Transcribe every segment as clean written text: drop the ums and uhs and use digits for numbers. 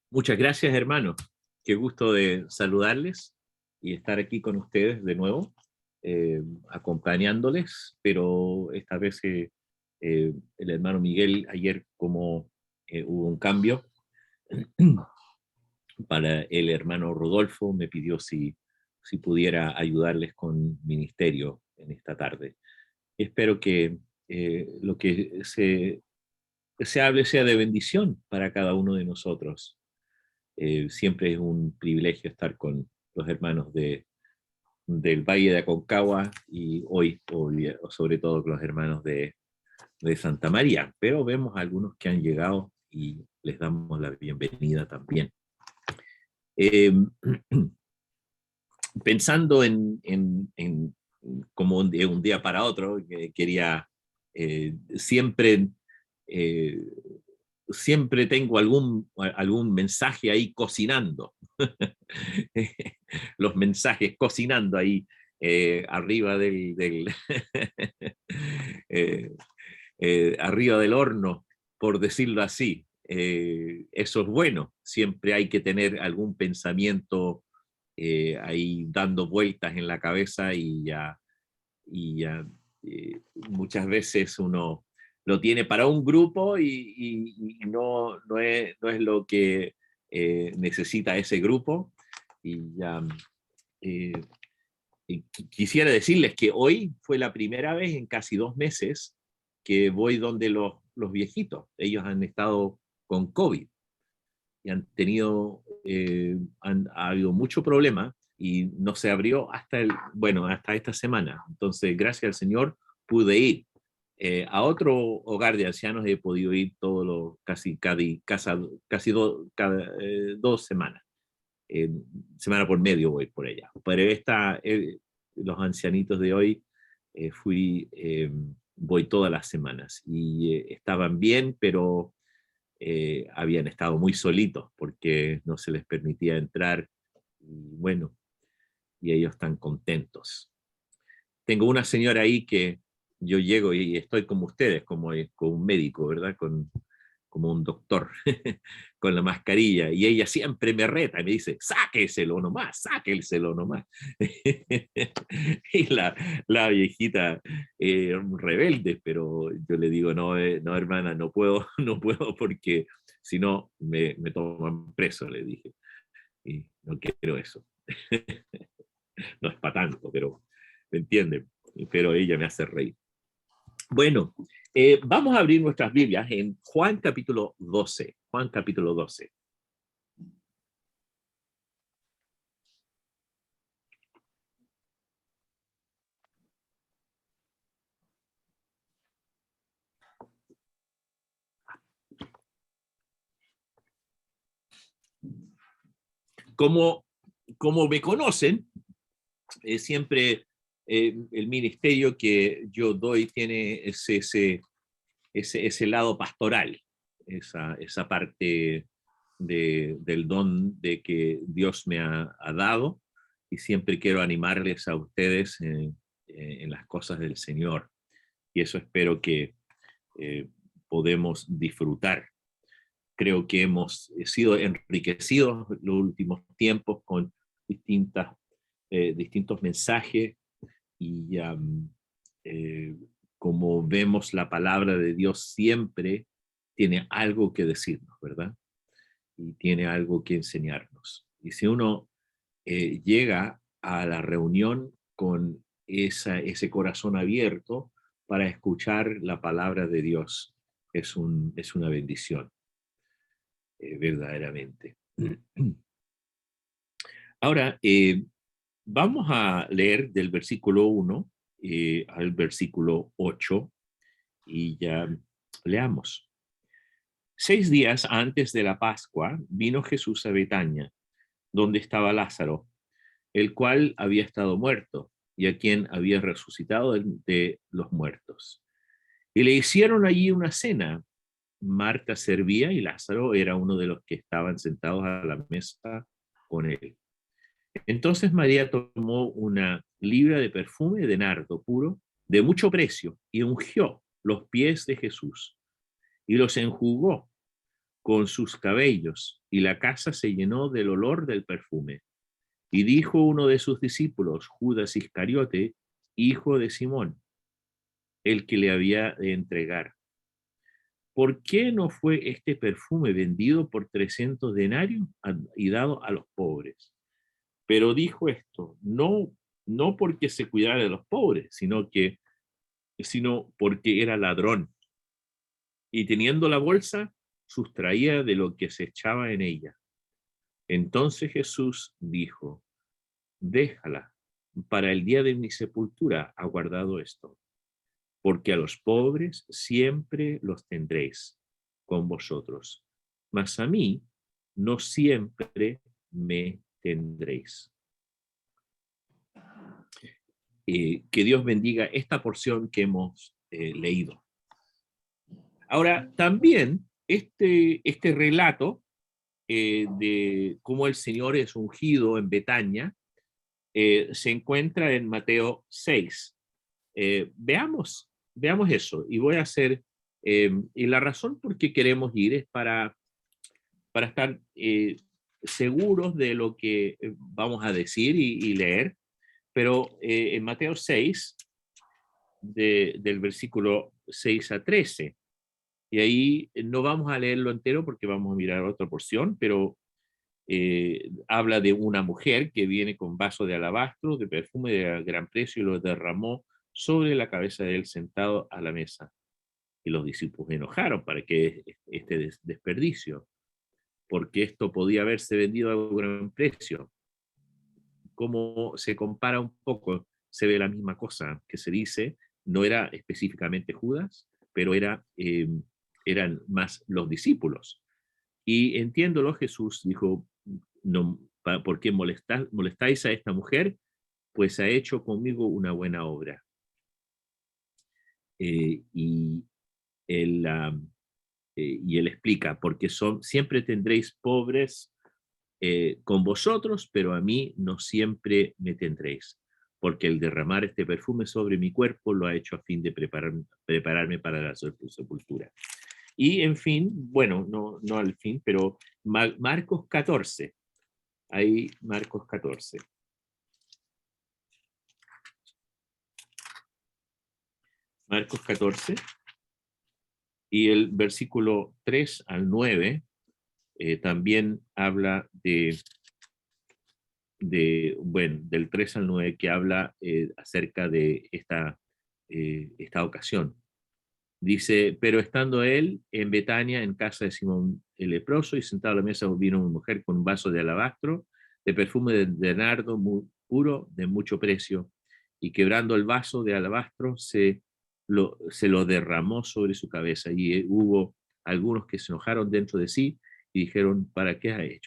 Muchas gracias, hermanos. Qué gusto de saludarles y estar aquí con ustedes de nuevo, acompañándoles, pero esta vez el hermano Miguel, ayer como hubo un cambio, para el hermano Rodolfo me pidió si pudiera ayudarles con ministerio en esta tarde. Espero que lo que se hable sea de bendición para cada uno de nosotros. Siempre es un privilegio estar con los hermanos del Valle de Aconcagua y hoy, sobre todo, con los hermanos de Santa María. Pero vemos a algunos que han llegado y les damos la bienvenida también. Eh, Pensando en como de un día para otro, quería siempre eh, siempre tengo algún mensaje ahí cocinando. Los mensajes cocinando ahí arriba eh, arriba del horno, por decirlo así. Eso es bueno. Siempre hay que tener algún pensamiento ahí dando vueltas en la cabeza y muchas veces uno lo tiene para un grupo y no es lo que necesita ese grupo. Y ya, eh, quisiera decirles que hoy fue la primera vez en casi 2 meses que voy donde los viejitos. Ellos han estado con COVID y han tenido, ha habido mucho problema y no se abrió hasta esta semana. Entonces, gracias al Señor, pude ir. A otro hogar de ancianos he podido ir cada 2 semanas. Semana por medio voy por ella. Pero los ancianitos de hoy voy todas las semanas y estaban bien, pero habían estado muy solitos porque no se les permitía entrar y bueno, y ellos están contentos. Tengo una señora ahí que yo llego y estoy como ustedes, como un médico, ¿verdad? Como un doctor, con la mascarilla, y ella siempre me reta y me dice, sáqueselo nomás, sáqueselo nomás. Y la viejita rebelde, pero yo le digo, no, no hermana, no puedo, no puedo porque si no me toman preso, le dije, y no quiero eso. No es para tanto, pero ¿me entienden? Pero ella me hace reír. Bueno, vamos a abrir nuestras Biblias en Juan capítulo 12. Juan capítulo 12. Como, como me conocen, siempre el ministerio que yo doy tiene ese lado pastoral, esa parte del don de que Dios me ha dado, y siempre quiero animarles a ustedes en las cosas del Señor. Y eso espero que podemos disfrutar. Creo que hemos sido enriquecidos en los últimos tiempos con distintos mensajes y eh, como vemos, la palabra de Dios siempre tiene algo que decirnos, ¿verdad? Y tiene algo que enseñarnos. Y si uno llega a la reunión con ese corazón abierto para escuchar la palabra de Dios, es una bendición, verdaderamente. Ahora, vamos a leer del versículo 1 al versículo 8 y ya leamos. 6 días antes de la Pascua vino Jesús a Betania, donde estaba Lázaro, el cual había estado muerto y a quien había resucitado de los muertos. Y le hicieron allí una cena. Marta servía y Lázaro era uno de los que estaban sentados a la mesa con él. Entonces María tomó una libra de perfume de nardo puro, de mucho precio, y ungió los pies de Jesús y los enjugó con sus cabellos, y la casa se llenó del olor del perfume. Y dijo uno de sus discípulos, Judas Iscariote, hijo de Simón, el que le había de entregar: ¿por qué no fue este perfume vendido por 300 denarios y dado a los pobres? Pero dijo esto, no porque se cuidara de los pobres, sino porque era ladrón. Y teniendo la bolsa, sustraía de lo que se echaba en ella. Entonces Jesús dijo, déjala, para el día de mi sepultura ha guardado esto, porque a los pobres siempre los tendréis con vosotros, mas a mí no siempre me tendréis. Que Dios bendiga esta porción que hemos leído. Ahora, también este relato de cómo el Señor es ungido en Betania se encuentra en Mateo 6. Veamos eso, y voy a hacer, y la razón por qué queremos ir es para estar seguros de lo que vamos a decir y leer, pero en Mateo 6, del versículo 6 a 13, y ahí no vamos a leerlo entero porque vamos a mirar otra porción, pero habla de una mujer que viene con vaso de alabastro, de perfume de gran precio, y lo derramó sobre la cabeza de él sentado a la mesa. Y los discípulos enojaron para que este desperdicio, porque esto podía haberse vendido a gran precio. Como se compara un poco, se ve la misma cosa que se dice, no era específicamente Judas, pero eran más los discípulos. Y entiéndolo, Jesús dijo, no, ¿por qué molestáis a esta mujer? Pues ha hecho conmigo una buena obra. Y él explica, porque siempre tendréis pobres con vosotros, pero a mí no siempre me tendréis, porque el derramar este perfume sobre mi cuerpo lo ha hecho a fin de prepararme para la sepultura. Y en fin, bueno, no al fin, pero Marcos 14, ahí Marcos 14. Marcos 14, y el versículo 3 al 9 también habla bueno, del 3 al 9, que habla acerca de esta ocasión. Dice, pero estando él en Betania, en casa de Simón el leproso, y sentado a la mesa vino una mujer con un vaso de alabastro, de perfume de nardo muy puro, de mucho precio, y quebrando el vaso de alabastro, se lo derramó sobre su cabeza. Y hubo algunos que se enojaron dentro de sí y dijeron, ¿para qué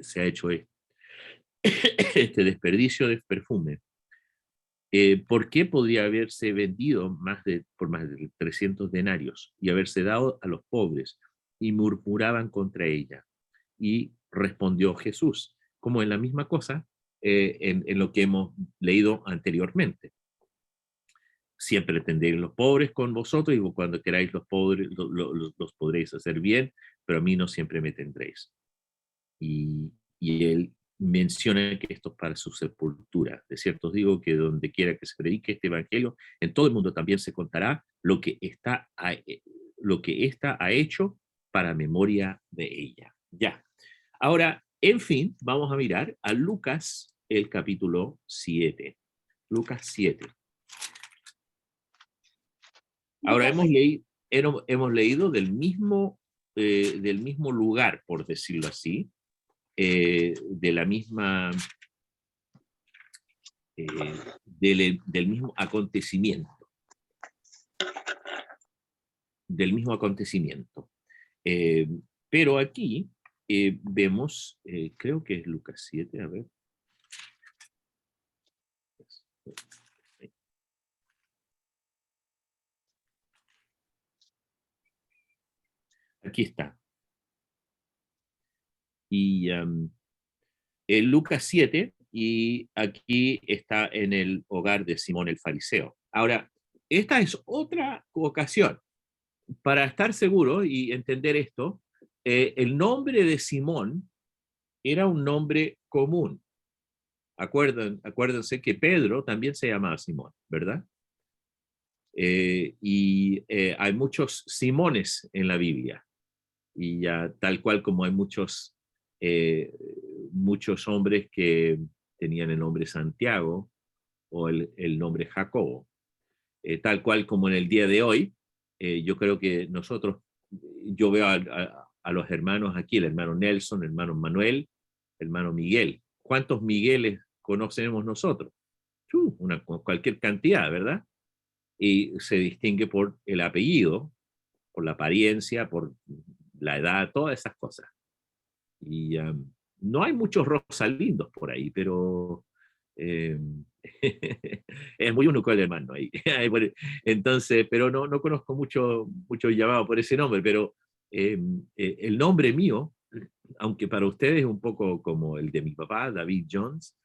se ha hecho este desperdicio de perfume? ¿Por qué podría haberse vendido por más de 300 denarios y haberse dado a los pobres? Y murmuraban contra ella. Y respondió Jesús, como en la misma cosa en lo que hemos leído anteriormente. Siempre tendréis los pobres con vosotros, y cuando queráis los pobres los podréis hacer bien, pero a mí no siempre me tendréis. Y él menciona que esto es para su sepultura. De cierto os digo que donde quiera que se predique este evangelio, en todo el mundo también se contará lo que ésta ha hecho para memoria de ella. Ya. Ahora, en fin, vamos a mirar a Lucas, el capítulo 7. Lucas 7. Ahora hemos leído del mismo lugar, por decirlo así, de la misma, del mismo acontecimiento. Eh, pero aquí vemos, creo que es Lucas 7, a ver. Aquí está. Y en Lucas 7, y aquí está en el hogar de Simón el fariseo. Ahora, esta es otra ocasión. para estar seguro y entender esto, el nombre de Simón era un nombre común. Acuérdense que Pedro también se llamaba Simón, ¿verdad? Hay muchos Simones en la Biblia, y ya tal cual como hay eh, muchos hombres que tenían el nombre Santiago o el nombre Jacobo. Tal cual como en el día de hoy, yo creo que nosotros, yo veo a los hermanos aquí, el hermano Nelson, el hermano Manuel, el hermano Miguel. ¿Cuántos Migueles conocemos nosotros? Cualquier cantidad, ¿verdad? Y se distingue por el apellido, por la apariencia, por la edad, todas esas cosas. Y no hay muchos Rosalindos por ahí, pero eh, es muy único el hermano ahí. Entonces, pero no conozco mucho llamado por ese nombre, pero el nombre mío, aunque para ustedes es un poco como el de mi papá, David Jones,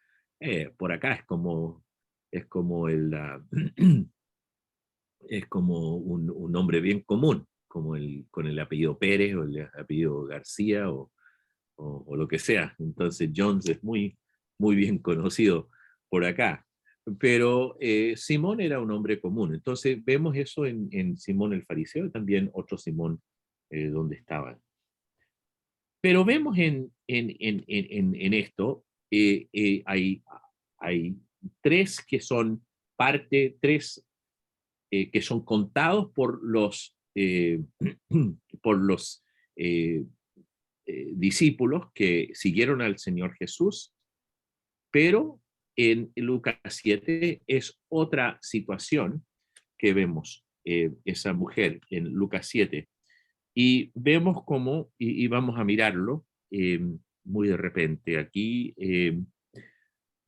por acá es como es como un nombre bien común, como con el apellido Pérez o el apellido García o lo que sea. Entonces Jones es muy bien conocido por acá. Pero Simón era un hombre común. Entonces vemos eso en Simón el fariseo y también otro Simón donde estaban. Pero vemos en esto, hay tres que son tres que son contados por los eh, discípulos que siguieron al Señor Jesús, pero en Lucas 7 es otra situación que vemos esa mujer en Lucas 7. Y vemos cómo, y vamos a mirarlo muy de repente. Aquí,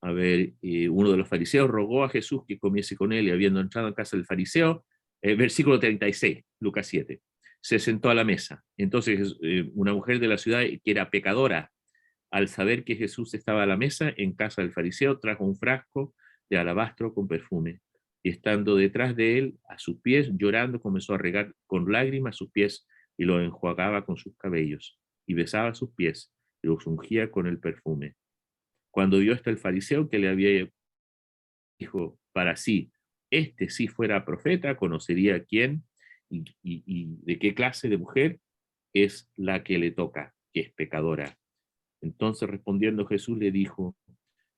a ver, uno de los fariseos rogó a Jesús que comiese con él y habiendo entrado en casa del fariseo, versículo 36, Lucas 7, se sentó a la mesa. Entonces, una mujer de la ciudad que era pecadora, al saber que Jesús estaba a la mesa en casa del fariseo, trajo un frasco de alabastro con perfume. Y estando detrás de él, a sus pies, llorando, comenzó a regar con lágrimas sus pies y los enjuagaba con sus cabellos. Y besaba sus pies y los ungía con el perfume. Cuando vio hasta el fariseo que le había dijo para sí, este si fuera profeta, conocería quién y de qué clase de mujer es la que le toca, que es pecadora. Entonces respondiendo Jesús le dijo,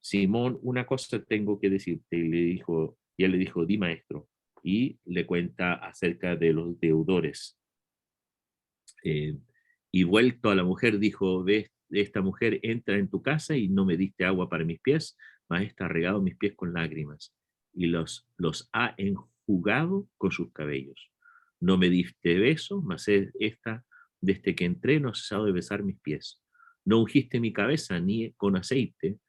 Simón, una cosa tengo que decirte. Y él le dijo, di maestro. Y le cuenta acerca de los deudores. Eh, y vuelto a la mujer, dijo, ve, esta mujer entra en tu casa y no me diste agua para mis pies, mas esta ha regado mis pies con lágrimas y los ha enjugado con sus cabellos. No me diste beso, mas esta, desde que entré, no ha cesado de besar mis pies. No ungiste mi cabeza ni con aceite,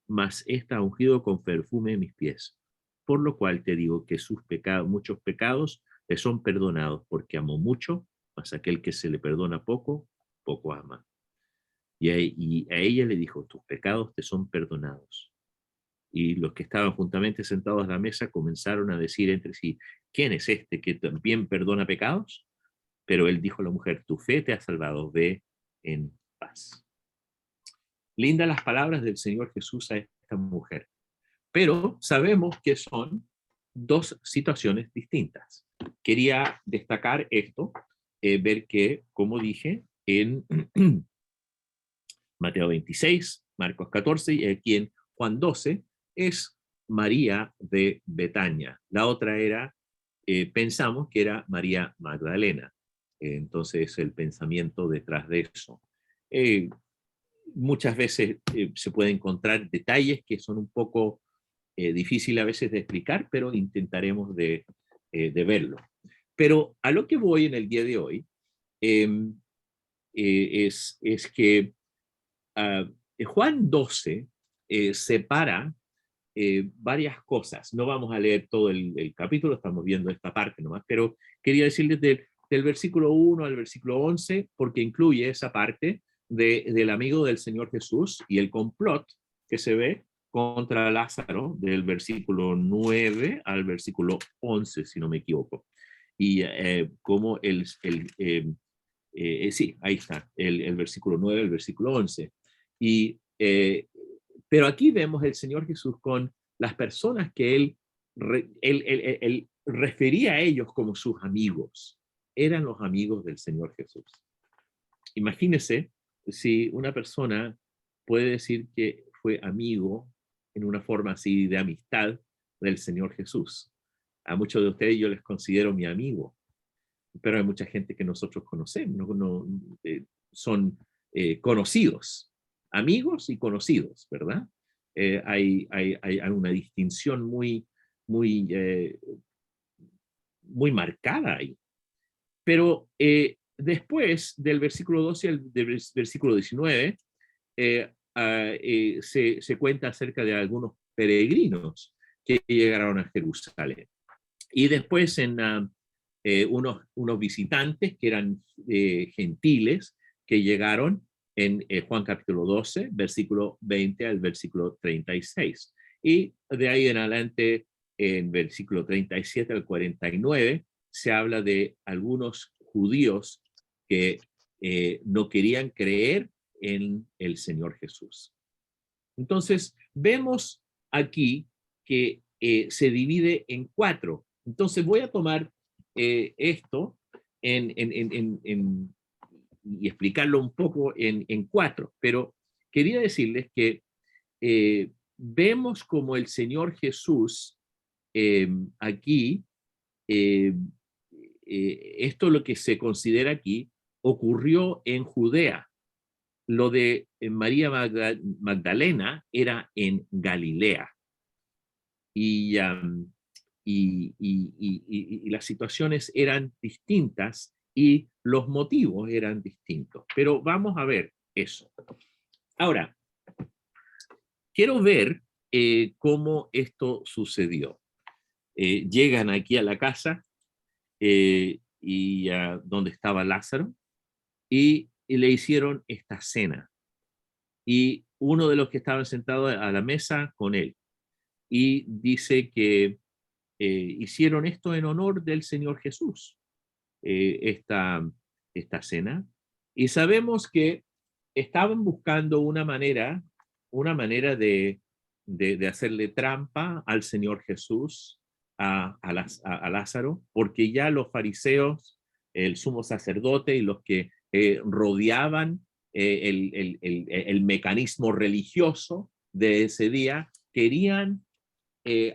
mas esta ha ungido con perfume mis pies. Por lo cual te digo que sus pecados, muchos pecados, le son perdonados, porque amó mucho, mas aquel que se le perdona poco, poco ama. Y a ella le dijo, tus pecados te son perdonados. Y los que estaban juntamente sentados a la mesa comenzaron a decir entre sí, ¿quién es este que también perdona pecados? Pero él dijo a la mujer, tu fe te ha salvado, ve en paz. Lindas las palabras del Señor Jesús a esta mujer, pero sabemos que son dos situaciones distintas. Quería destacar esto, ver que, como dije, en Mateo 26, Marcos 14 y aquí en Juan 12 es María de Betania. La otra era, pensamos que era María Magdalena. Entonces el pensamiento detrás de eso. Muchas veces se pueden encontrar detalles que son un poco difíciles a veces de explicar, pero intentaremos de verlo. Pero a lo que voy en el día de hoy eh, es que Juan 12 separa varias cosas. No vamos a leer todo el capítulo, estamos viendo esta parte nomás, pero quería decirles del versículo 1 al versículo 11, porque incluye esa parte del amigo del Señor Jesús y el complot que se ve contra Lázaro del versículo 9 al versículo 11, si no me equivoco. y como sí, ahí está, el versículo 9, el versículo 11. Y, pero aquí vemos el Señor Jesús con las personas que él refería a ellos como sus amigos. Eran los amigos del Señor Jesús. Imagínese si una persona puede decir que fue amigo en una forma así de amistad del Señor Jesús. A muchos de ustedes yo les considero mi amigo, pero hay mucha gente que nosotros conocemos, son conocidos, amigos y conocidos, ¿verdad? Hay una distinción muy, muy marcada ahí. Pero después del versículo 12 al versículo 19, se cuenta acerca de algunos peregrinos que llegaron a Jerusalén. Y después en unos visitantes que eran gentiles que llegaron en Juan capítulo 12, versículo 20 al versículo 36. Y de ahí en adelante, en versículo 37 al 49, se habla de algunos judíos que no querían creer en el Señor Jesús. Entonces, vemos aquí que se divide en 4. Entonces, voy a tomar esto y explicarlo un poco en 4, pero quería decirles que vemos como el Señor Jesús aquí, eh, esto lo que se considera aquí, ocurrió en Judea. Lo de María Magdalena era en Galilea. Y, y las situaciones eran distintas y los motivos eran distintos. Pero vamos a ver eso. Ahora, quiero ver cómo esto sucedió. Llegan aquí a la casa y donde estaba Lázaro y le hicieron esta cena. Y uno de los que estaban sentados a la mesa con él. Y dice que hicieron esto en honor del Señor Jesús, esta cena. Y sabemos que estaban buscando una manera de hacerle trampa al Señor Jesús, a Lázaro, porque ya los fariseos, el sumo sacerdote y los que rodeaban el mecanismo religioso de ese día, querían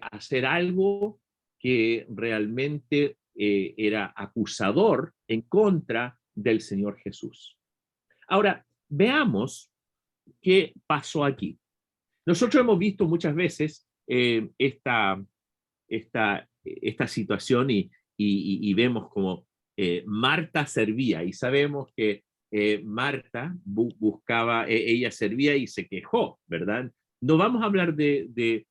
hacer algo que realmente era acusador en contra del Señor Jesús. Ahora, veamos qué pasó aquí. Nosotros hemos visto muchas veces esta situación y vemos como Marta servía y sabemos que Marta buscaba, ella servía y se quejó, ¿verdad? No vamos a hablar de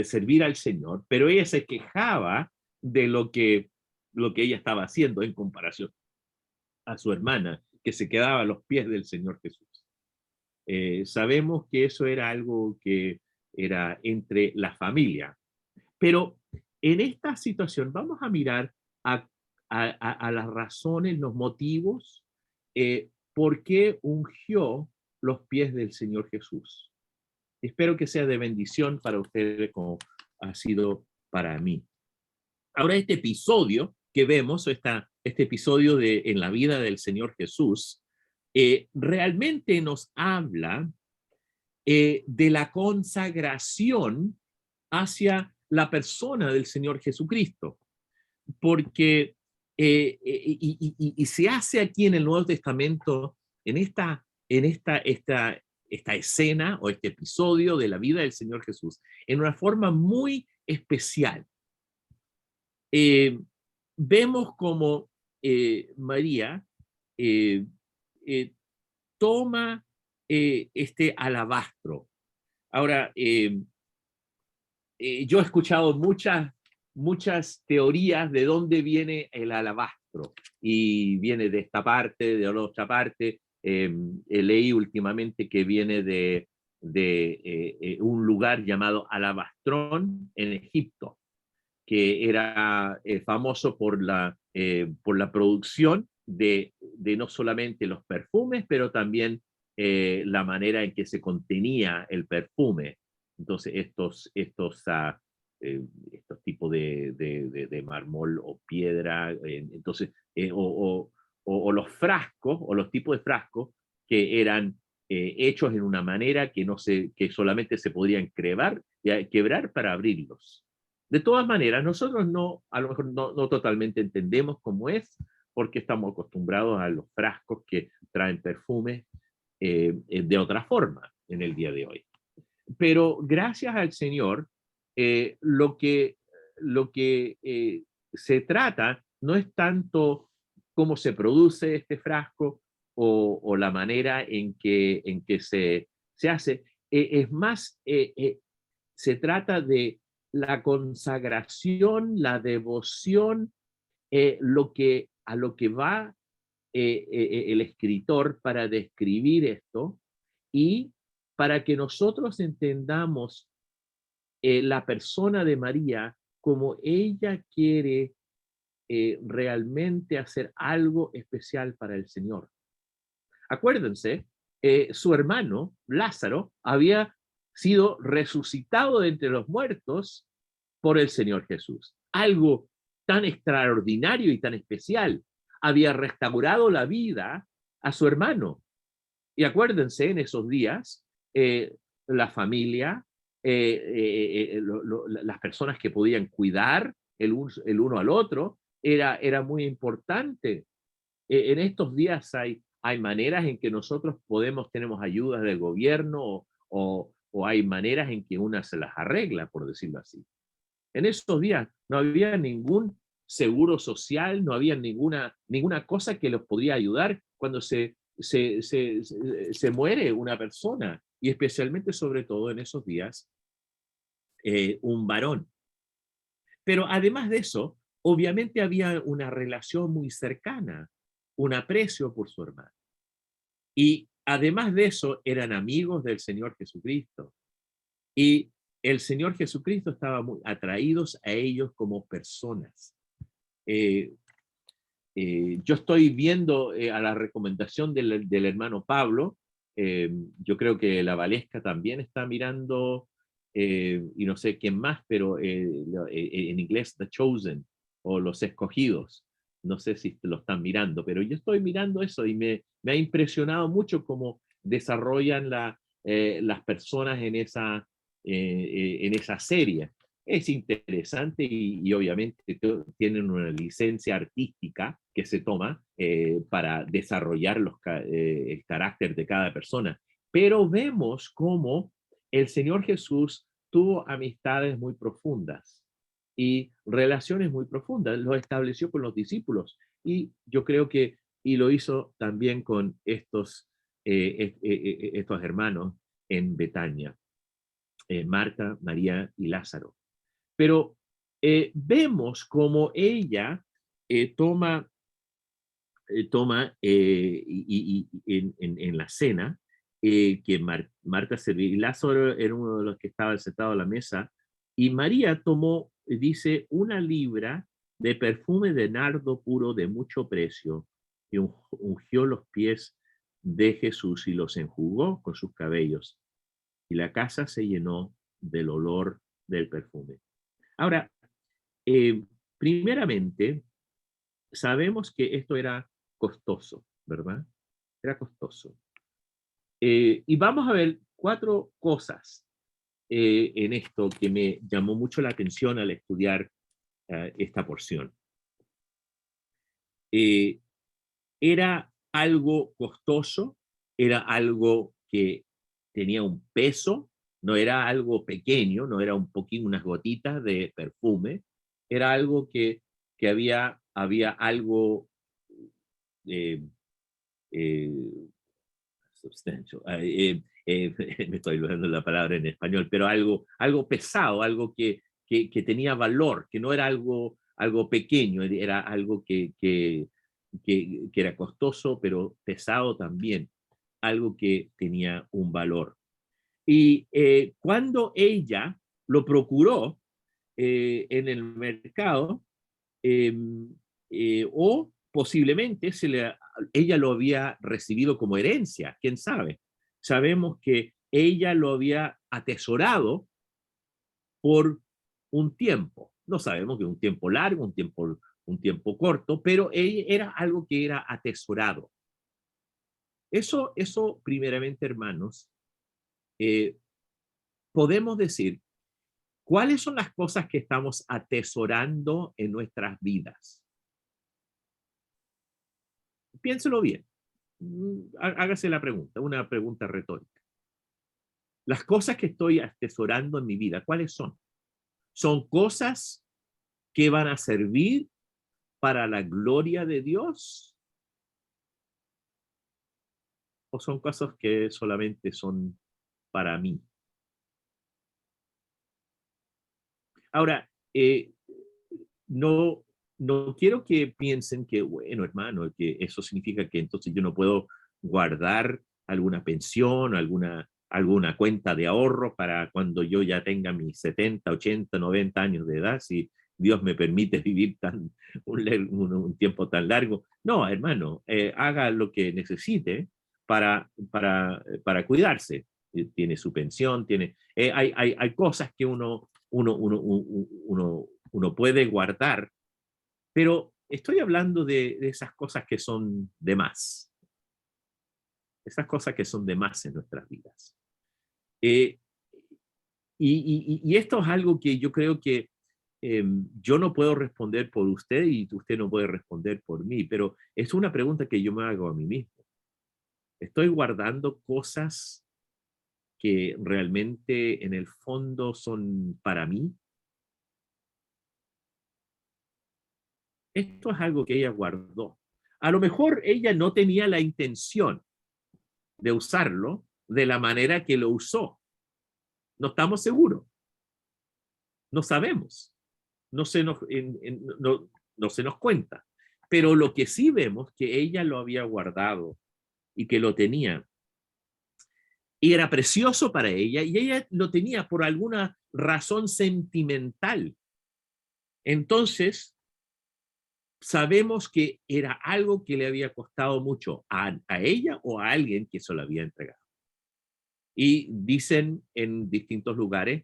servir al Señor, pero ella se quejaba de lo que ella estaba haciendo en comparación a su hermana, que se quedaba a los pies del Señor Jesús. Sabemos que eso era algo que era entre la familia, pero en esta situación vamos a mirar a las razones, los motivos, por qué ungió los pies del Señor Jesús. Espero que sea de bendición para ustedes como ha sido para mí. Ahora este episodio que vemos, este episodio en la vida del Señor Jesús, realmente nos habla de la consagración hacia la persona del Señor Jesucristo, porque y se hace aquí en el Nuevo Testamento, en esta escena o este episodio de la vida del Señor Jesús, en una forma muy especial. Vemos como María toma este alabastro. Ahora, yo he escuchado muchas teorías de dónde viene el alabastro y viene de esta parte, de la otra parte. Leí últimamente que viene de un lugar llamado Alabastrón en Egipto, que era famoso por la producción de no solamente los perfumes, pero también la manera en que se contenía el perfume. Entonces, estos tipos de mármol o piedra, entonces, o los frascos, o los tipos de frascos que eran hechos en una manera que solamente se podrían quebrar para abrirlos. De todas maneras, nosotros a lo mejor no totalmente entendemos cómo es, porque estamos acostumbrados a los frascos que traen perfumes de otra forma en el día de hoy. Pero gracias al Señor, lo que se trata no es tanto cómo se produce este frasco o la manera en que se hace, es más, se trata de la consagración, la devoción, a lo que va el escritor para describir esto y para que nosotros entendamos la persona de María como ella quiere realmente hacer algo especial para el Señor. Acuérdense, su hermano Lázaro había sido resucitado de entre los muertos por el Señor Jesús. Algo tan extraordinario y tan especial. Había restaurado la vida a su hermano. Y acuérdense, en esos días, la familia, las personas que podían cuidar el uno al otro, era muy importante. En estos días hay maneras en que nosotros tenemos ayudas del gobierno o hay maneras en que una se las arregla, por decirlo así. En esos días no había ningún seguro social, no había ninguna cosa que los podría ayudar cuando se muere una persona, y especialmente sobre todo en esos días, un varón. Pero además de eso, obviamente había una relación muy cercana, un aprecio por su hermano. Y además de eso, eran amigos del Señor Jesucristo. Y el Señor Jesucristo estaba muy atraídos a ellos como personas. Eh, yo estoy viendo a la recomendación del hermano Pablo, yo creo que la Valesca también está mirando, y no sé quién más, pero en inglés The Chosen, o Los Escogidos, no sé si lo están mirando, pero yo estoy mirando eso y me ha impresionado mucho cómo desarrollan las personas en esa serie. Es interesante y obviamente tienen una licencia artística que se toma para desarrollar el carácter de cada persona. Pero vemos cómo el Señor Jesús tuvo amistades muy profundas y relaciones muy profundas. Lo estableció con los discípulos y yo creo y lo hizo también con estos hermanos en Betania, Marta, María y Lázaro. Pero vemos como ella toma en la cena que Marta servía, y Lázaro era uno de los que estaba sentado a la mesa, y María tomó, dice, 1 libra de perfume de nardo puro de mucho precio, y ungió los pies de Jesús y los enjugó con sus cabellos, y la casa se llenó del olor del perfume. Ahora, primeramente, sabemos que esto era costoso, ¿verdad? Era costoso. Y vamos a ver 4 cosas en esto que me llamó mucho la atención al estudiar esta porción. Era algo costoso, era algo que tenía un peso, no era algo pequeño, no era un poquito, unas gotitas de perfume, era algo que había algo eh, eh, substantial, me estoy olvidando la palabra en español, pero algo pesado, algo que tenía valor, que no era algo pequeño, era algo que era costoso, pero pesado también, algo que tenía un valor. Y cuando ella lo procuró, en el mercado, eh, o posiblemente ella lo había recibido como herencia, quién sabe. Sabemos que ella lo había atesorado por un tiempo. No sabemos que un tiempo largo, un tiempo corto, pero era algo que era atesorado. Eso primeramente, hermanos, eh, podemos decir, ¿cuáles son las cosas que estamos atesorando en nuestras vidas? Piénselo bien. Hágase la pregunta, una pregunta retórica. Las cosas que estoy atesorando en mi vida, ¿cuáles son? ¿Son cosas que van a servir para la gloria de Dios? ¿O son cosas que solamente son para mí? Ahora, no, no quiero que piensen que, bueno, hermano, que eso significa que entonces yo no puedo guardar alguna pensión, alguna cuenta de ahorro para cuando yo ya tenga mis 70, 80, 90 años de edad, si Dios me permite vivir un tiempo tan largo. No, hermano, haga lo que necesite para cuidarse. Tiene su pensión, hay cosas que uno puede guardar, pero estoy hablando de esas cosas que son de más, esas cosas que son de más en nuestras vidas. Eh, y esto es algo que yo creo que yo no puedo responder por usted y usted no puede responder por mí, pero es una pregunta que yo me hago a mí mismo. ¿Estoy guardando cosas que realmente en el fondo son para mí? Esto es algo que ella guardó. A lo mejor ella no tenía la intención de usarlo de la manera que lo usó. No estamos seguros, no sabemos, no se nos, no se nos cuenta. Pero lo que sí vemos que ella lo había guardado y que lo tenía y era precioso para ella y ella lo tenía por alguna razón sentimental. Entonces, sabemos que era algo que le había costado mucho a ella o a alguien que se lo había entregado. Y dicen en distintos lugares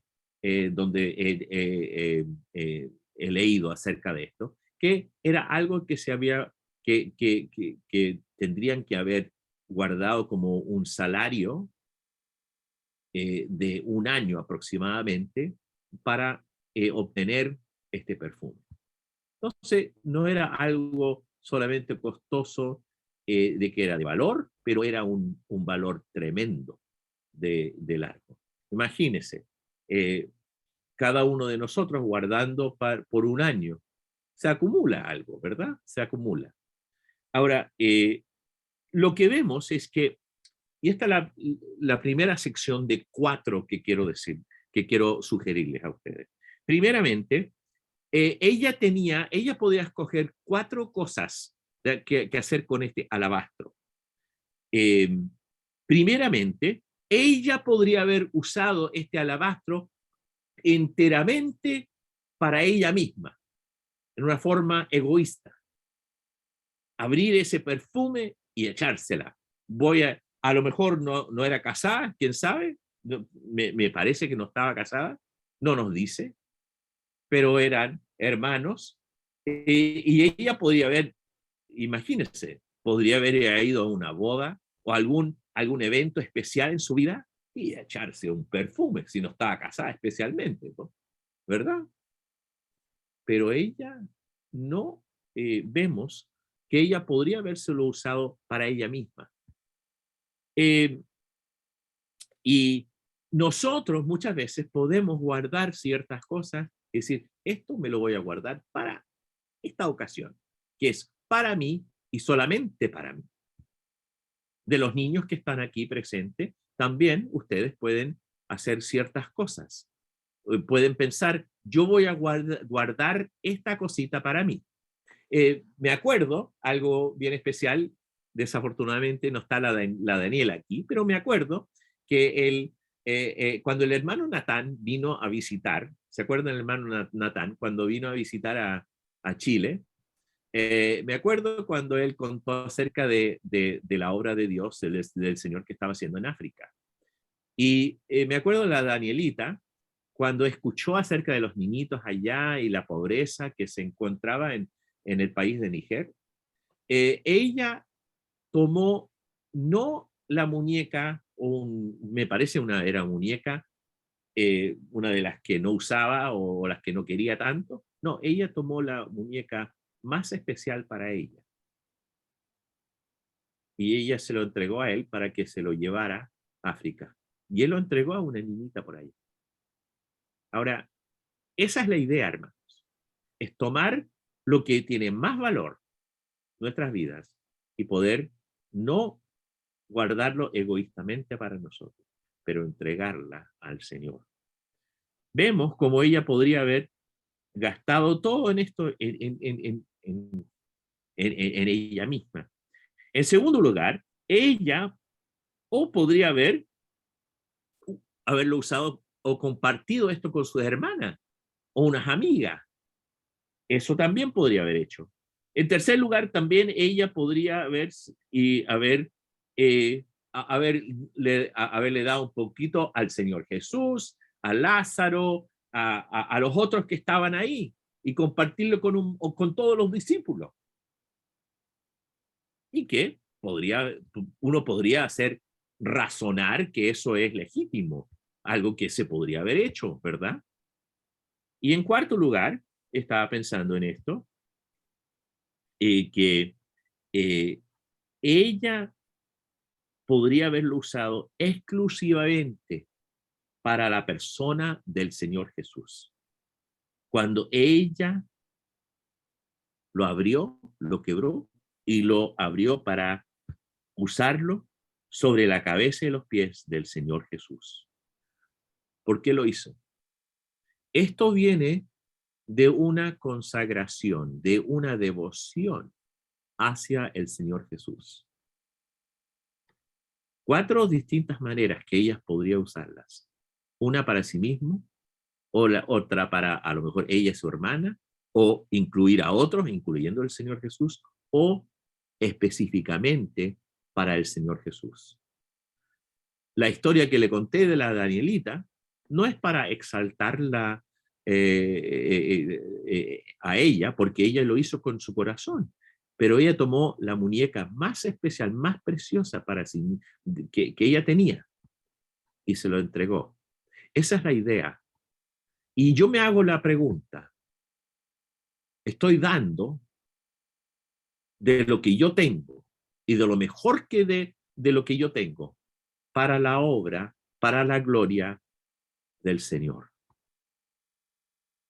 donde he leído acerca de esto, que era algo que se había, que tendrían que haber guardado como un salario de un año aproximadamente para obtener este perfume. Entonces, no era algo solamente costoso de que era de valor, pero era un valor tremendo de largo. Imagínese, eh, cada uno de nosotros guardando por un año, se acumula algo, ¿verdad? Se acumula. Ahora, lo que vemos es que, y esta es la primera sección de 4 que quiero decir, que quiero sugerirles a ustedes. Primeramente, ella podía escoger 4 cosas que hacer con este alabastro. Eh, Primeramente, ella podría haber usado este alabastro enteramente para ella misma, en una forma egoísta. Abrir ese perfume y echársela. A lo mejor no era casada, quién sabe, me parece que no estaba casada, no nos dice, pero eran hermanos, y ella podría haber, imagínense, podría haber ido a una boda o algún evento especial en su vida y echarse un perfume, si no estaba casada especialmente, ¿no? ¿Verdad? Pero ella no, vemos que ella podría habérselo usado para ella misma. Eh, y nosotros muchas veces podemos guardar ciertas cosas, es decir, esto me lo voy a guardar para esta ocasión, que es para mí y solamente para mí. De los niños que están aquí presentes, también ustedes pueden hacer ciertas cosas. Pueden pensar, yo voy a guardar esta cosita para mí. Me acuerdo, algo bien especial, desafortunadamente no está la Daniela aquí, pero me acuerdo que cuando el hermano Natán vino a visitar, ¿Se acuerdan del hermano Natán cuando vino a visitar a Chile? Me acuerdo cuando él contó acerca de la obra de Dios, del Señor que estaba haciendo en África. Y me acuerdo de la Danielita, cuando escuchó acerca de los niñitos allá y la pobreza que se encontraba en el país de Níger, ella tomó no la muñeca, me parece era muñeca, una de las que no usaba o las que no quería tanto. No, ella tomó la muñeca más especial para ella. Y ella se lo entregó a él para que se lo llevara a África. Y él lo entregó a una niñita por ahí. Ahora, esa es la idea, hermanos. Es tomar lo que tiene más valor en nuestras vidas y poder no guardarlo egoístamente para nosotros, pero entregarla al Señor. Vemos cómo ella podría haber gastado todo en esto, en ella misma. En segundo lugar, ella o podría haberlo usado o compartido esto con sus hermanas o unas amigas. Eso también podría haber hecho. En tercer lugar, también ella podría haberle dado un poquito al Señor Jesús, a Lázaro, a los otros que estaban ahí y compartirlo con todos los discípulos. Y que uno podría hacer razonar que eso es legítimo, algo que se podría haber hecho, ¿verdad? Y en cuarto lugar, estaba pensando en esto, que ella podría haberlo usado exclusivamente para la persona del Señor Jesús. Cuando ella lo abrió, lo quebró y lo abrió para usarlo sobre la cabeza y los pies del Señor Jesús. ¿Por qué lo hizo? Esto viene de una consagración, de una devoción hacia el Señor Jesús. 4 distintas maneras que ella podría usarlas. Una para sí mismo, o la otra para a lo mejor ella y su hermana, o incluir a otros, incluyendo al Señor Jesús, o específicamente para el Señor Jesús. La historia que le conté de la Danielita no es para exaltarla a ella, porque ella lo hizo con su corazón, pero ella tomó la muñeca más especial, más preciosa para sí, que ella tenía, y se lo entregó. Esa es la idea. Y yo me hago la pregunta, ¿estoy dando de lo que yo tengo y de lo mejor que de lo que yo tengo para la obra, para la gloria del Señor?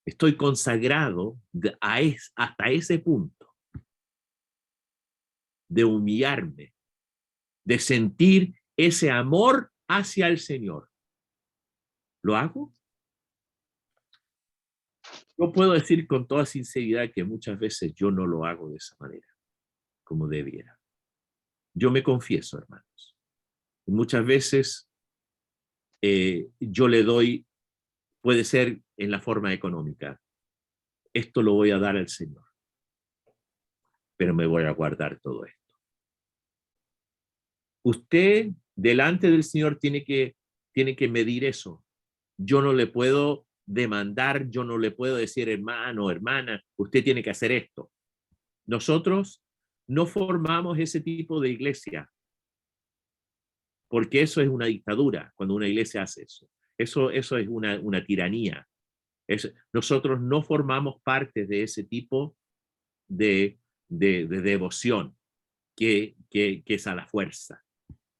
Estoy consagrado hasta ese punto de humillarme, de sentir ese amor hacia el Señor. ¿Lo hago? Yo puedo decir con toda sinceridad que muchas veces yo no lo hago de esa manera, como debiera. Yo me confieso, hermanos. Y muchas veces yo le doy, puede ser en la forma económica, esto lo voy a dar al Señor, pero me voy a guardar todo esto. Usted delante del Señor tiene que medir eso. Yo no le puedo demandar, yo no le puedo decir, hermano, hermana, usted tiene que hacer esto. Nosotros no formamos ese tipo de iglesia, porque eso es una dictadura cuando una iglesia hace eso. Eso es una tiranía. Nosotros no formamos parte de ese tipo de devoción que es a la fuerza.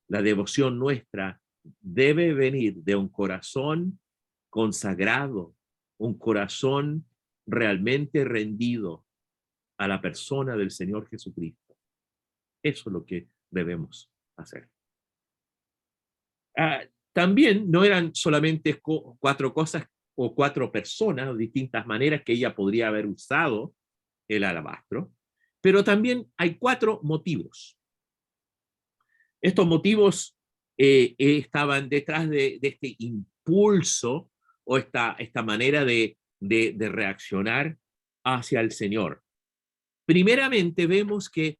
La devoción nuestra debe venir de un corazón consagrado, un corazón realmente rendido a la persona del Señor Jesucristo. Eso es lo que debemos hacer. También no eran solamente 4 cosas o 4 personas o distintas maneras que ella podría haber usado el alabastro, pero también hay 4 motivos. Estos motivos estaban detrás de este impulso o esta manera de reaccionar hacia el Señor? Primeramente vemos que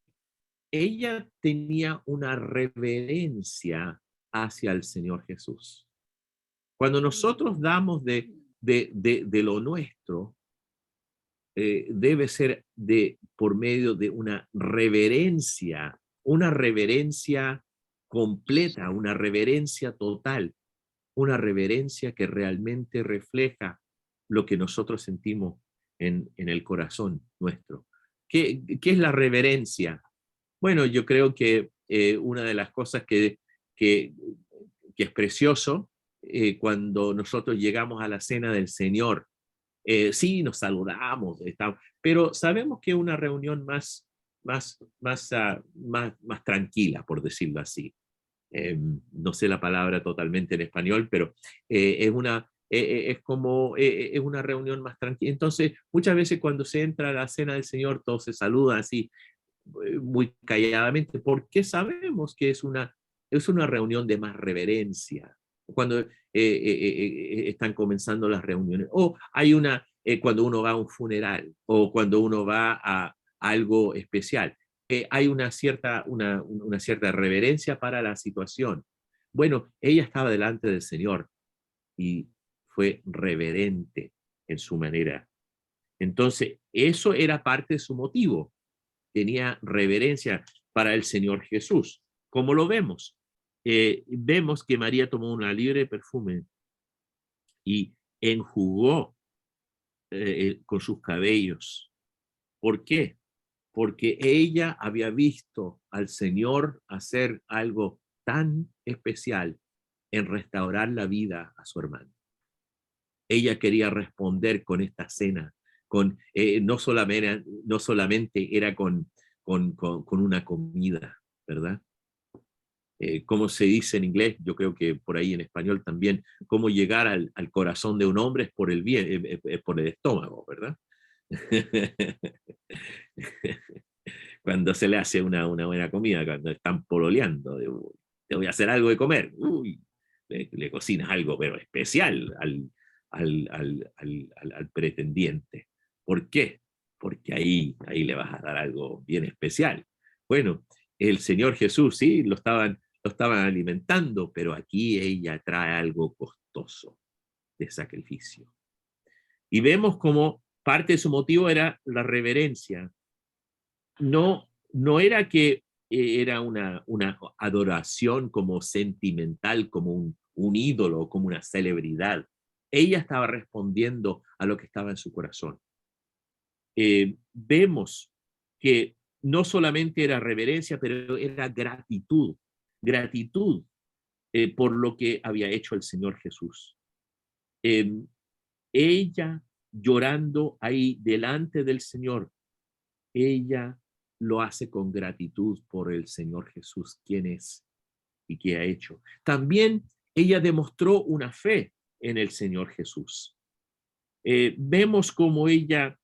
ella tenía una reverencia hacia el Señor Jesús. Cuando nosotros damos de lo nuestro, debe ser por medio de una reverencia completa, una reverencia total, una reverencia que realmente refleja lo que nosotros sentimos en el corazón nuestro. ¿Qué es la reverencia? Bueno, yo creo que una de las cosas que, que es precioso cuando nosotros llegamos a la cena del Señor, sí, nos saludamos, pero sabemos que es una reunión más tranquila, por decirlo así. No sé la palabra totalmente en español, pero es una reunión más tranquila. Entonces, muchas veces cuando se entra a la cena del Señor, todos se saludan así, muy calladamente, porque sabemos que es una reunión de más reverencia. Cuando están comenzando las reuniones, o hay cuando uno va a un funeral, o cuando uno va a algo especial, hay una cierta reverencia para la situación. Bueno, ella estaba delante del Señor y fue reverente en su manera. Entonces, eso era parte de su motivo. Tenía reverencia para el Señor Jesús. ¿Cómo lo vemos? Vemos que María tomó una libre de perfume y enjugó con sus cabellos. ¿Por qué? Porque ella había visto al Señor hacer algo tan especial en restaurar la vida a su hermano. Ella quería responder con esta cena, no solamente era con una comida, ¿verdad? Como se dice en inglés, yo creo que por ahí en español también, cómo llegar al corazón de un hombre es por el bien, por el estómago, ¿verdad? Cuando se le hace una buena comida, cuando están pololeando, te voy a hacer algo de comer, uy, le cocinas algo, pero especial al pretendiente. ¿Por qué? Porque ahí le vas a dar algo bien especial. Bueno, el Señor Jesús, sí, lo estaban alimentando, pero aquí ella trae algo costoso de sacrificio. Y vemos como parte de su motivo era la reverencia. No era que era una adoración como sentimental, como un ídolo, como una celebridad. Ella estaba respondiendo a lo que estaba en su corazón. Vemos que no solamente era reverencia, pero era gratitud, gratitud por lo que había hecho el Señor Jesús. Eh, Ella llorando ahí delante del Señor, ella lo hace con gratitud por el Señor Jesús, quien es y qué ha hecho. También ella demostró una fe en el Señor Jesús. Vemos como eh,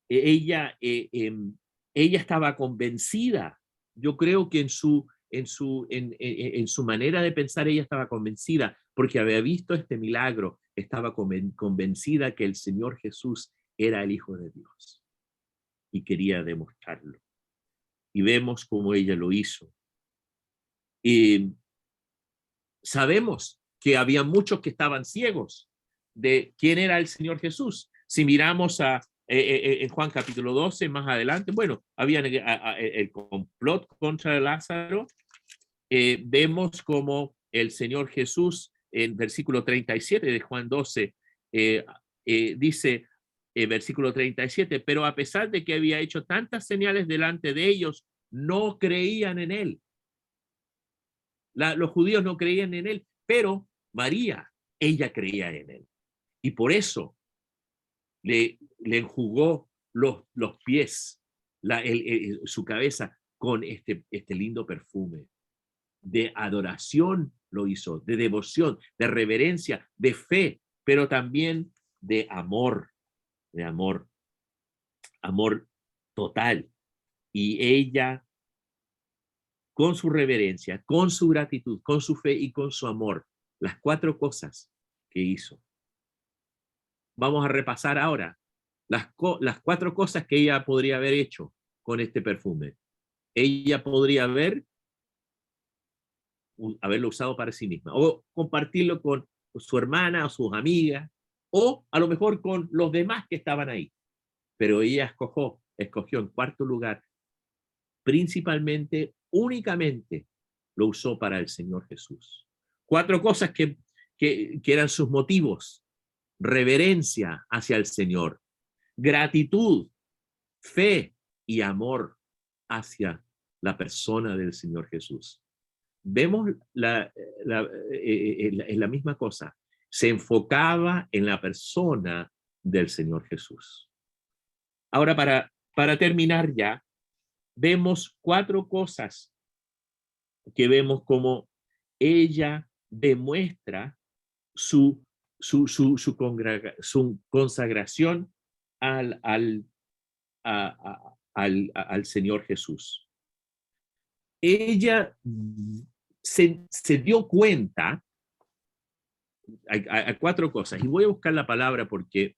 ella, ella estaba convencida. Yo creo que en su manera de pensar ella estaba convencida porque había visto este milagro, estaba convencida que el Señor Jesús era el Hijo de Dios y quería demostrarlo. Y vemos cómo ella lo hizo. Y sabemos que había muchos que estaban ciegos de quién era el Señor Jesús. Si miramos en Juan capítulo 12, más adelante, bueno, había el complot contra Lázaro. Vemos como el Señor Jesús en versículo 37 de Juan 12 dice, versículo 37, pero a pesar de que había hecho tantas señales delante de ellos, no creían en él. Los judíos no creían en él, pero María, ella creía en él. Y por eso le enjugó los pies, su cabeza con este lindo perfume. De adoración lo hizo, de devoción, de reverencia, de fe, pero también de amor, amor total. Y ella, con su reverencia, con su gratitud, con su fe y con su amor, las 4 cosas que hizo. Vamos a repasar ahora las 4 cosas que ella podría haber hecho con este perfume. Ella podría haberlo usado para sí misma, o compartirlo con su hermana o sus amigas, o a lo mejor con los demás que estaban ahí. Pero ella escogió en cuarto lugar, principalmente, únicamente, lo usó para el Señor Jesús. 4 cosas que eran sus motivos: reverencia hacia el Señor, gratitud, fe y amor hacia la persona del Señor Jesús. Vemos la misma cosa. Se enfocaba en la persona del Señor Jesús. Ahora, para terminar ya, vemos 4 cosas que vemos como ella demuestra su consagración al Señor Jesús. Ella se dio cuenta, hay 4 cosas, y voy a buscar la palabra porque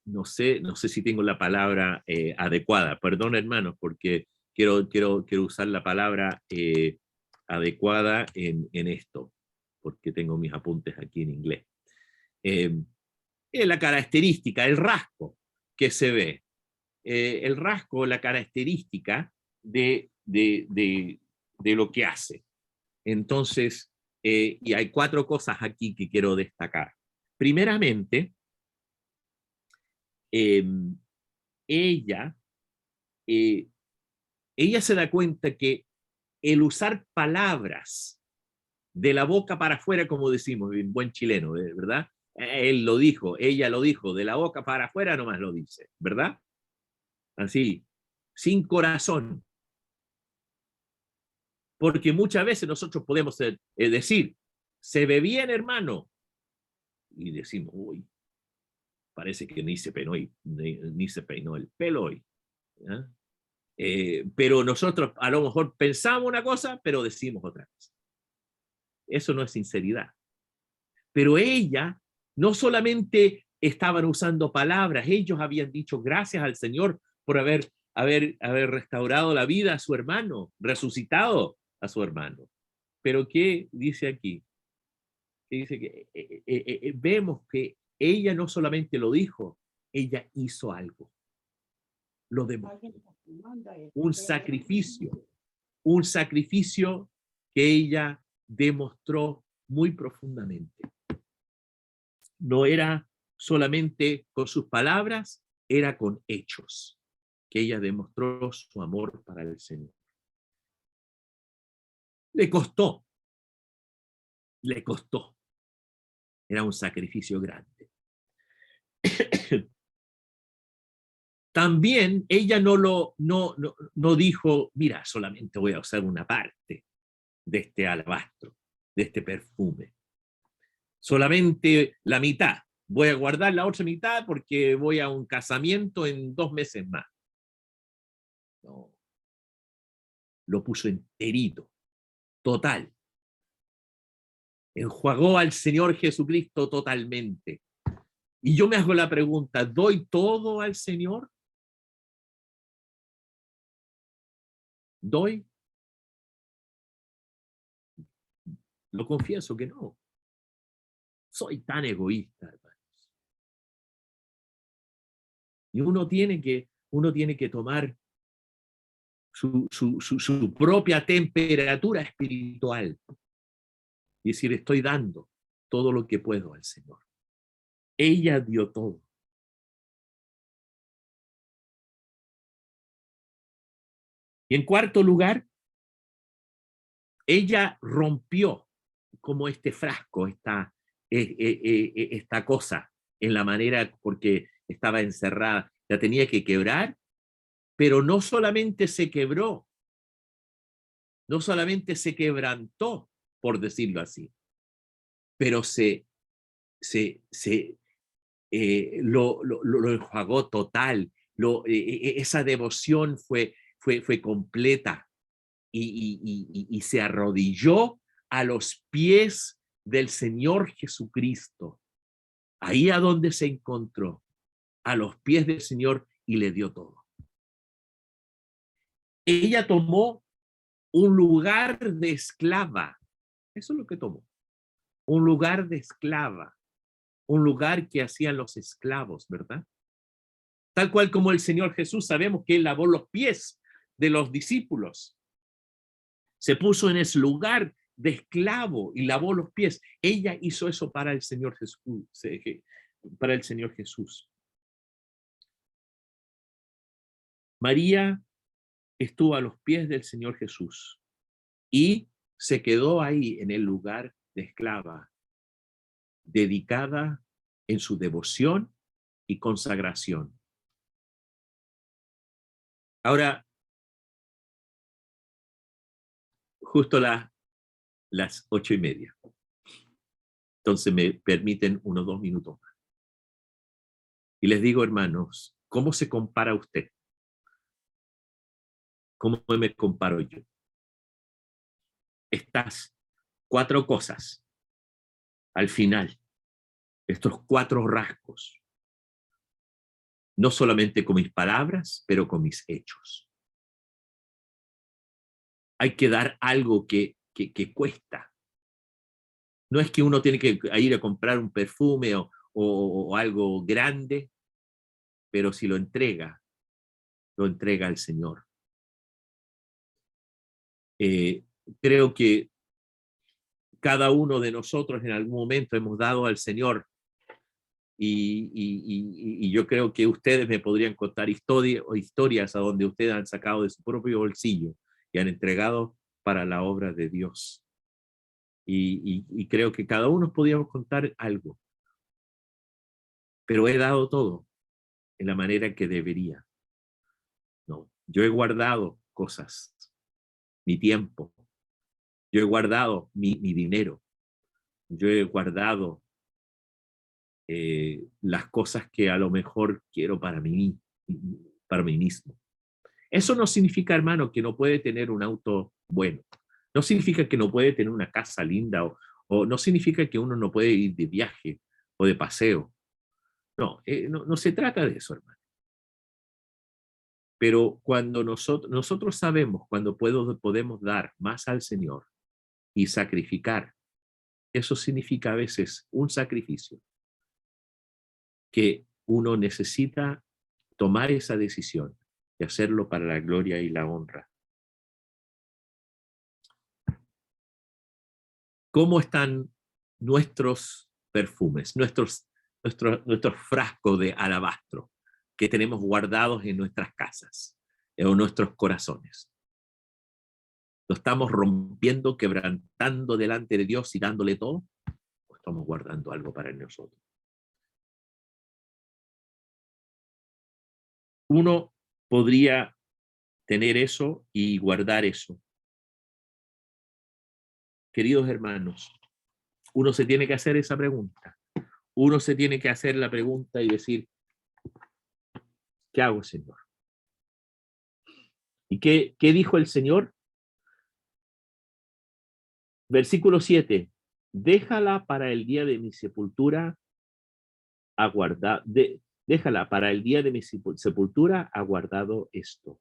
no sé si tengo la palabra adecuada. Perdón, hermanos, porque quiero usar la palabra adecuada en esto, porque tengo mis apuntes aquí en inglés. La característica, el rasgo que se ve, el rasgo, la característica de lo que hace. Entonces, y hay 4 cosas aquí que quiero destacar. Primeramente, ella se da cuenta que el usar palabras de la boca para afuera, como decimos en buen chileno, ¿verdad? Él lo dijo, ella lo dijo, de la boca para afuera nomás lo dice, ¿verdad? Así, sin corazón. Porque muchas veces nosotros podemos decir, se ve bien, hermano, y decimos, uy, parece que ni se peinó, ni se peinó el pelo hoy. Pero nosotros a lo mejor pensamos una cosa, pero decimos otra cosa. Eso no es sinceridad. Pero ella no solamente estaban usando palabras, ellos habían dicho gracias al Señor por haber restaurado la vida a su hermano, resucitado a su hermano. Pero ¿qué dice aquí? Dice que vemos que ella no solamente lo dijo, ella hizo algo. Lo demostró. Un sacrificio que ella demostró muy profundamente. No era solamente con sus palabras, era con hechos, que ella demostró su amor para el Señor. Le costó. Era un sacrificio grande. También ella no dijo, mira, solamente voy a usar una parte de este alabastro, de este perfume. Solamente la mitad. Voy a guardar la otra mitad porque voy a un casamiento en 2 meses más. No. Lo puso enterito, total. Enjuagó al Señor Jesucristo totalmente. Y yo me hago la pregunta, ¿doy todo al Señor? ¿Doy? Lo confieso que no. Soy tan egoísta, hermanos. Y uno tiene que tomar su propia temperatura espiritual y decir, estoy dando todo lo que puedo al Señor. Ella dio todo. Y en cuarto lugar, ella rompió como este frasco, esta cosa, en la manera, porque estaba encerrada, la tenía que quebrar, pero no solamente se quebró, no solamente se quebrantó, por decirlo así, pero lo enjuagó total, esa devoción fue completa. y se arrodilló a los pies del Señor Jesucristo. Ahí a donde se encontró, a los pies del Señor, y le dio todo. Ella tomó un lugar de esclava. Eso es lo que tomó. Un lugar de esclava. Un lugar que hacían los esclavos, ¿verdad? Tal cual como el Señor Jesús, sabemos que Él lavó los pies de los discípulos. Se puso en ese lugar de esclavo y lavó los pies. Ella hizo eso para el Señor Jesús. Para el Señor Jesús. María estuvo a los pies del Señor Jesús y se quedó ahí en el lugar de esclava, dedicada en su devoción y consagración. Ahora, justo las 8:30. Entonces me permiten unos 2 minutos más. Y les digo, hermanos, ¿cómo se compara usted? ¿Cómo me comparo yo? Estas 4 cosas, al final, estos 4 rasgos, no solamente con mis palabras, pero con mis hechos. Hay que dar algo que cuesta. No es que uno tiene que ir a comprar un perfume o algo grande, pero si lo entrega al Señor. Creo que cada uno de nosotros en algún momento hemos dado al Señor y yo creo que ustedes me podrían contar historias a donde ustedes han sacado de su propio bolsillo y han entregado para la obra de Dios. Y creo que cada uno podríamos contar algo, pero he dado todo en la manera que debería. No, yo he guardado cosas, mi tiempo, yo he guardado mi dinero, yo he guardado las cosas que a lo mejor quiero para mí mismo. Eso no significa, hermano, que no puede tener un auto bueno. No significa que no puede tener una casa linda o no significa que uno no puede ir de viaje o de paseo. No, no se trata de eso, hermano. Pero cuando nosotros sabemos cuando podemos dar más al Señor y sacrificar, eso significa a veces un sacrificio que uno necesita tomar esa decisión y hacerlo para la gloria y la honra. ¿Cómo están nuestros perfumes, nuestros frascos de alabastro que tenemos guardados en nuestras casas o nuestros corazones? ¿Lo estamos rompiendo, quebrantando delante de Dios y dándole todo? ¿O estamos guardando algo para nosotros? Uno podría tener eso y guardar eso. Queridos hermanos, uno se tiene que hacer esa pregunta. Uno se tiene que hacer la pregunta y decir, ¿qué hago, Señor? ¿Y qué dijo el Señor? Versículo 7. Déjala para el día de mi sepultura déjala para el día de mi sepultura aguardado esto.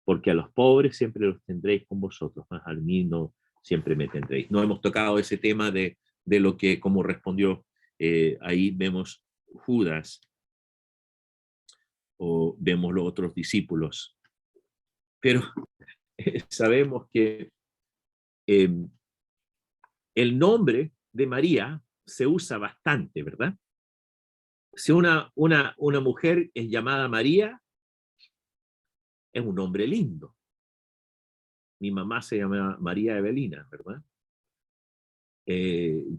Porque a los pobres siempre los tendréis con vosotros, mas al mí no siempre me tendréis. No hemos tocado ese tema de lo que, como respondió, ahí vemos Judas, o vemos los otros discípulos. Pero sabemos que el nombre de María se usa bastante, ¿verdad? Si una mujer es llamada María, es un nombre lindo. Mi mamá se llama María Evelina, ¿verdad?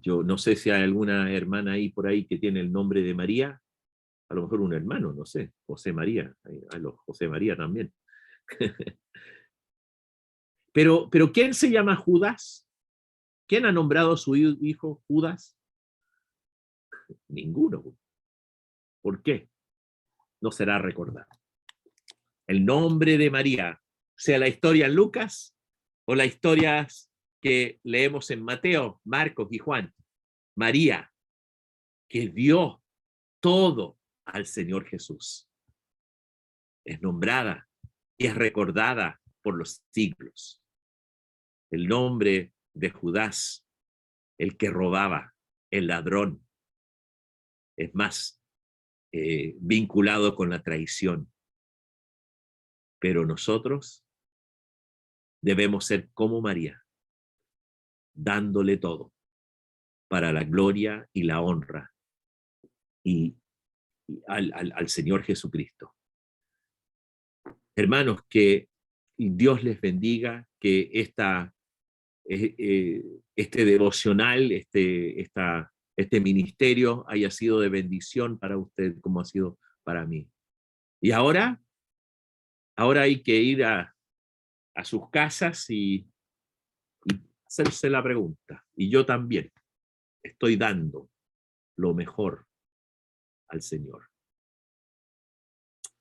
Yo no sé si hay alguna hermana ahí por ahí que tiene el nombre de María, a lo mejor un hermano, no sé, José María, hay los José María también. pero ¿quién se llama Judas? ¿Quién ha nombrado a su hijo Judas? Ninguno. ¿Por qué? No será recordado. El nombre de María sea la historia en Lucas o las historias que leemos en Mateo, Marcos y Juan. María, que dio todo al Señor Jesús, es nombrada y es recordada por los siglos. El nombre de Judas, el que robaba, el ladrón, es más vinculado con la traición. Pero nosotros debemos ser como María, dándole todo para la gloria y la honra y al Señor Jesucristo. Hermanos, que Dios les bendiga, que este devocional, este ministerio haya sido de bendición para usted como ha sido para mí. Y ahora hay que ir a sus casas y hacerse la pregunta. Y yo también estoy dando lo mejor al Señor.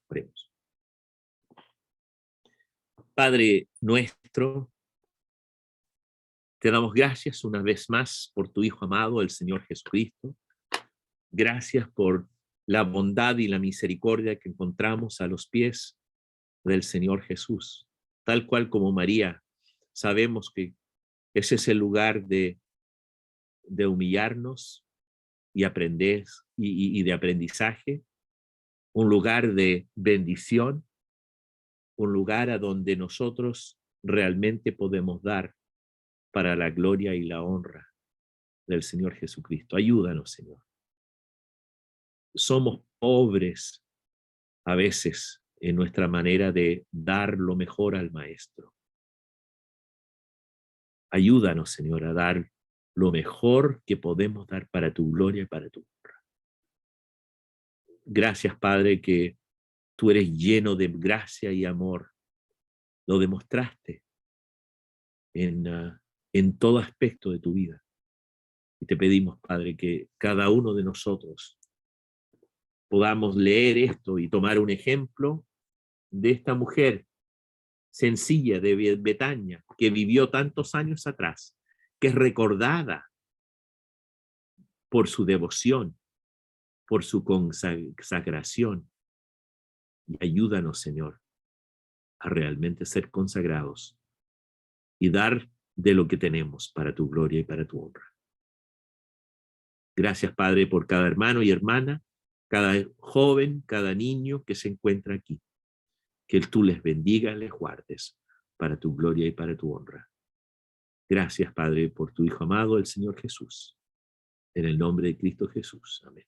Oremos. Padre nuestro, te damos gracias una vez más por tu Hijo amado, el Señor Jesucristo. Gracias por la bondad y la misericordia que encontramos a los pies del Señor Jesús. Tal cual como María, sabemos que ese es el lugar de humillarnos y aprender y de aprendizaje, un lugar de bendición, un lugar a donde nosotros realmente podemos dar para la gloria y la honra del Señor Jesucristo. Ayúdanos, Señor. Somos pobres a veces en nuestra manera de dar lo mejor al Maestro. Ayúdanos, Señor, a dar lo mejor que podemos dar para tu gloria y para tu honra. Gracias, Padre, que tú eres lleno de gracia y amor. Lo demostraste en todo aspecto de tu vida. Y te pedimos, Padre, que cada uno de nosotros podamos leer esto y tomar un ejemplo de esta mujer sencilla de Betania, que vivió tantos años atrás, que es recordada por su devoción, por su consagración. Y ayúdanos, Señor, a realmente ser consagrados y dar de lo que tenemos para tu gloria y para tu honra. Gracias, Padre, por cada hermano y hermana, cada joven, cada niño que se encuentra aquí. Que tú les bendiga, les guardes para tu gloria y para tu honra. Gracias, Padre, por tu Hijo amado, el Señor Jesús. En el nombre de Cristo Jesús. Amén.